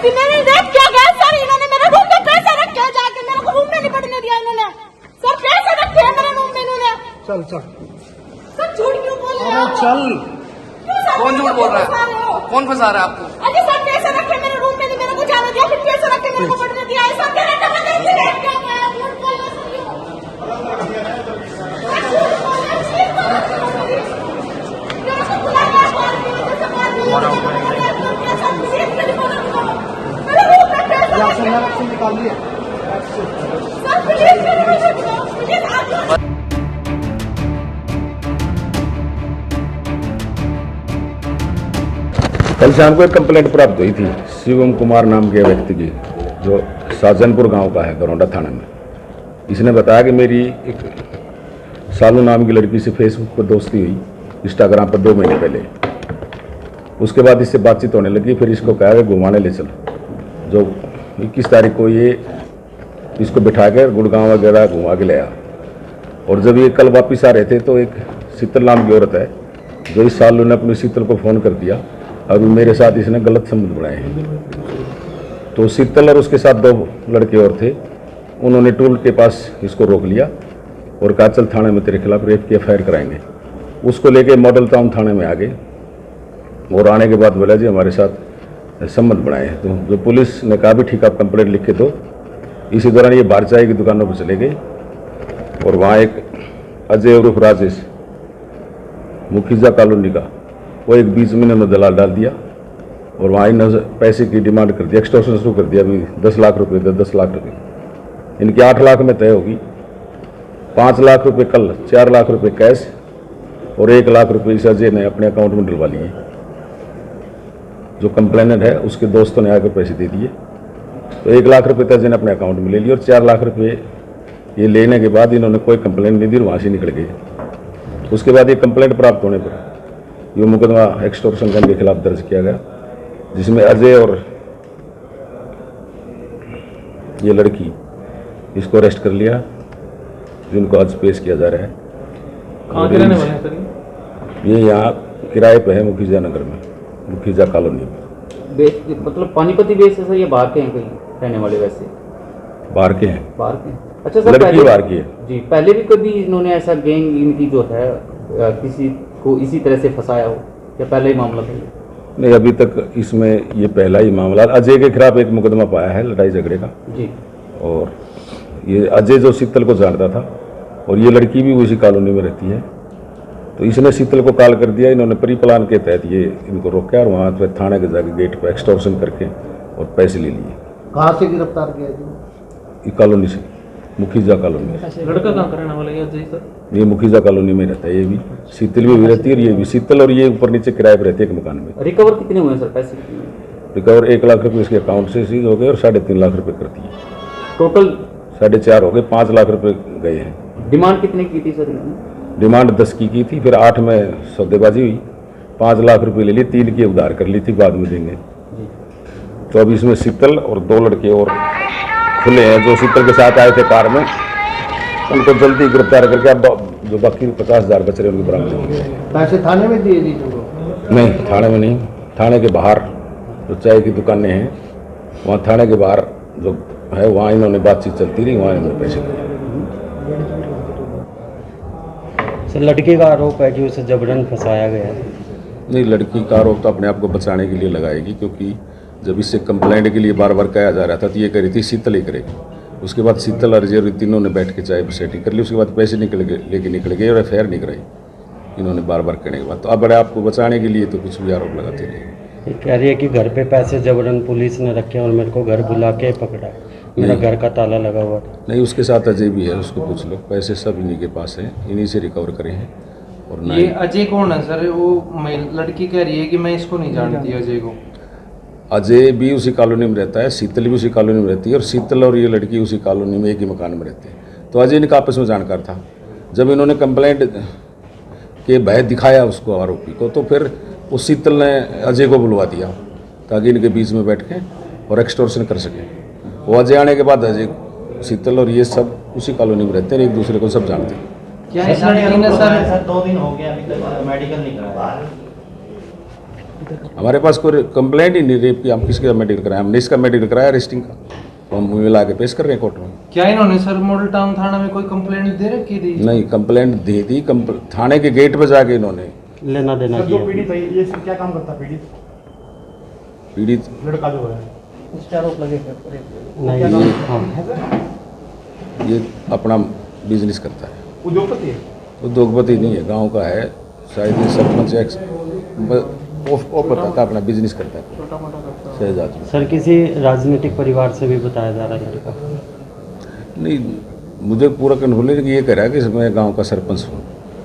मैंने रेप किया गया सर। इन्होंने मेरे रूम में पैसे रखे जाके, मेरे को रूम में नहीं पड़ने दिया इन्होंने सर। पैसे रखे मेरे रूम में इन्होंने। चल चल सर झूठ क्यों बोल रहे हो? चल। कौन झूठ बोल रहा है? कौन फंसा रहा है आपको? अरे सर पैसे रखे मेरे रूम में, नहीं मेरे को जाने दिया, फिर पैसे रखे मेरे को पड़ने दिया। ऐसा तेरा टका नहीं से रेप किया गया। झूठ बोल रहे हो निकाल लिया। कल शाम को एक कंप्लेंट प्राप्त हुई थी शिवम कुमार नाम के व्यक्ति की, जो साजनपुर गांव का है, गरौंडा थाना में। इसने बताया कि मेरी एक सालू नाम की लड़की से फेसबुक पर दोस्ती हुई, इंस्टाग्राम पर 2 महीने पहले। उसके बाद इससे बातचीत होने लगी, फिर इसको कहा कि घुमाने ले चलो। जो 21 तारीख को ये इसको बिठा कर गुड़गांव वगैरह घुमा के ले आया। और जब ये कल वापस आ रहे थे तो एक शीतल नाम की औरत है, जो इस सालू ने अपनी शीतल को फ़ोन कर दिया और मेरे साथ इसने गलत संबंध बनाए हैं। तो शीतल और उसके साथ 2 लड़के और थे, उन्होंने टोल के पास इसको रोक लिया और कहा चल थाने में तेरे खिलाफ रेप की एफआईआर कराएंगे। उसको लेके मॉडल टाउन थाने में आ गए और आने के बाद बोला जी हमारे साथ संबंध बनाए हैं। तो जो पुलिस ने कहा भी ठीक आप कंप्लेंट लिख के दो। इसी दौरान ये बाहर चाय की दुकानों पर चले गए और वहाँ एक अजय उर्फ राजेश मुखीजा कॉलोनी का, वो एक बीच में इन्होंने दलाल डाल दिया और वहाँ इन्होंने पैसे की डिमांड कर दी, एक्सटॉर्शन शुरू कर दिया। अभी 10 लाख रुपये, 10 लाख रुपये इनकी 8 लाख में तय होगी। 5 लाख रुपये कल, 4 लाख रुपये कैश और 1 लाख रुपये इस अजय ने अपने अकाउंट में डलवा लिए। जो कंप्लेनेंट है उसके दोस्तों ने आकर पैसे दे दिए, तो 1 लाख रुपये तो अजय ने अपने अकाउंट में ले लिए और 4 लाख रुपये ये लेने के बाद इन्होंने कोई कंप्लेंट नहीं दी और वहाँ से निकल गए। उसके बाद ये कंप्लेंट प्राप्त होने पर ये मुकदमा एक्सटॉर्शन गैंग के खिलाफ दर्ज किया गया, जिसमें अजय और ये लड़की इसको अरेस्ट कर लिया, जिनको आज पेश किया जा रहा है। कहाँ के रहने वाले हैं सर? ये यहाँ किराए पे है मुखीजा नगर में, मुखीजा कॉलोनी में। मतलब पानीपति बेस है सर, ये बाहर के हैं कहीं रहने वाले? वैसे बाहर के हैं। बाहर के हैं। अच्छा सर, लड़की बाहर की है जी। पहले भी कभी इन्होंने ऐसा गैंग इनकी जो है किसी को इसी तरह से फंसाया हो या पहले ही मामला था? नहीं, अभी तक इसमें ये पहला ही मामला। अजय के खिलाफ एक मुकदमा पाया है लड़ाई झगड़े का जी। और ये अजय जो शीतल को जानता था और ये लड़की भी उसी कॉलोनी में रहती है, तो इसने शीतल को कॉल कर दिया। इन्होंने प्री प्लान के तहत ये इनको रोका और वहाँ पर थाने के जाके गेट पर एक्सटॉर्शन करके और पैसे ले लिए। कहाँ से गिरफ्तार किया? ये कॉलोनी से, मुखीजा कॉलोनी। लड़का कहाँ का रहने वाला है अजय सर? ये मुखीजा कॉलोनी में रहता है। ये भी शीतल भी रहती है और ये भी शीतल, और ये ऊपर नीचे किराए पर रहते हैं एक मकान में। रिकवर कितने हुए सर पैसे? रिकवर 1 लाख रुपये इसके अकाउंट से सीज हो गए और 3.5 लाख रुपये करती है। टोटल 4.5 हो गए, 5 लाख रुपये गए हैं। डिमांड कितने की थी सर इन्होंने? डिमांड 10 की थी, फिर 8 में सौदेबाजी हुई, 5 लाख रुपये ले लिए, 3 की उधार कर ली थी, बाद में देंगे। तो अब इसमें शीतल और 2 लड़के और खुले हैं जो शीतल के साथ आए थे कार में, उनको जल्दी गिरफ्तार करके अब जो बाकी 50,000 बच रहे उनकी बरामदी होगी। पैसे थाने में दिए जी? नहीं, थाने में नहीं, थाने के बाहर जो चाय की दुकानें हैं वहाँ थाने के बाहर जो है वहाँ इन्होंने बातचीत चलती रही, वहाँ इन्होंने पैसे दिए। सर लड़के का आरोप है कि उसे जबरन फंसाया गया है। नहीं, लड़की का आरोप तो अपने आप को बचाने के लिए लगाएगी, क्योंकि जब इससे कंप्लेंट के लिए बार बार कहा जा रहा था तो ये कह रही थी शीतल ही करेगी। उसके बाद शीतल और अजय तीनों ने बैठ के चाय पर सेटिंग कर ली, उसके बाद पैसे लेके निकल गए और एफआईआर नहीं कराई इन्होंने बार बार करने के बाद। तो अब बड़े आपको बचाने के लिए तो कुछ भी आरोप लगाते रहे। ये कह रही है कि घर पे पैसे जबरन पुलिस ने रखे और मेरे को घर बुला के पकड़ा, मेरा घर का ताला लगा हुआ था। नहीं, उसके साथ अजय भी है, उसको पूछ लो। पैसे सब इन्हीं के पास हैं, इन्हीं से रिकवर करे हैं। और ये अजय कौन है सर? वो लड़की कह रही है कि मैं इसको नहीं जानती अजय को। अजय भी उसी कॉलोनी में रहता है, शीतल भी उसी कॉलोनी में रहती है, और शीतल और ये लड़की उसी कॉलोनी में एक ही मकान में रहते हैं। तो अजय इनका आपस में जानकार था। जब इन्होंने कंप्लेंट के भय दिखाया उसको, आरोपी को, तो फिर उस शीतल ने अजय को बुलवा दिया ताकि इनके बीच में बैठ के और एक्सटॉर्शन कर सके। वो अजय आने के बाद अजय, शीतल और ये सब उसी कॉलोनी में रहते हैं, एक दूसरे को सब जानते हैं। क्या इस लड़की ने सर 2 दिन हो गया अभी तक मेडिकल नहीं कराया? हमारे पास कोई कंप्लेंट ही नहीं रेप की। हम किसका मेडिकल कराए? हमने इसका मेडिकल कराया अरेस्टिंग का, तो हम मिला के पेश कर रहे हैं कोर्ट में। क्या इन्होंने सर मॉडल टाउन थाना में कोई कंप्लेंट दे रखी थी? नहीं, कंप्लेंट दी थी थाने के गेट पर जाके इन्होंने। लेना देना सर, जो किया। पीड़ित है ये क्या काम करता है? पीड़ित लड़का जो है नहीं, हाँ, ये अपना बिजनेस करता है, उद्योगपति है। उद्योगपति नहीं है, गांव का है, शायद ये सरपंच एक्स वो पता था, अपना बिजनेस करता है शहजाद में। सर किसी राजनीतिक परिवार से भी बताया जा रहा है लड़का। नहीं, मुझे पूरा कंट्रोल है कि ये कह रहा है कि मैं गांव का सरपंच हूँ।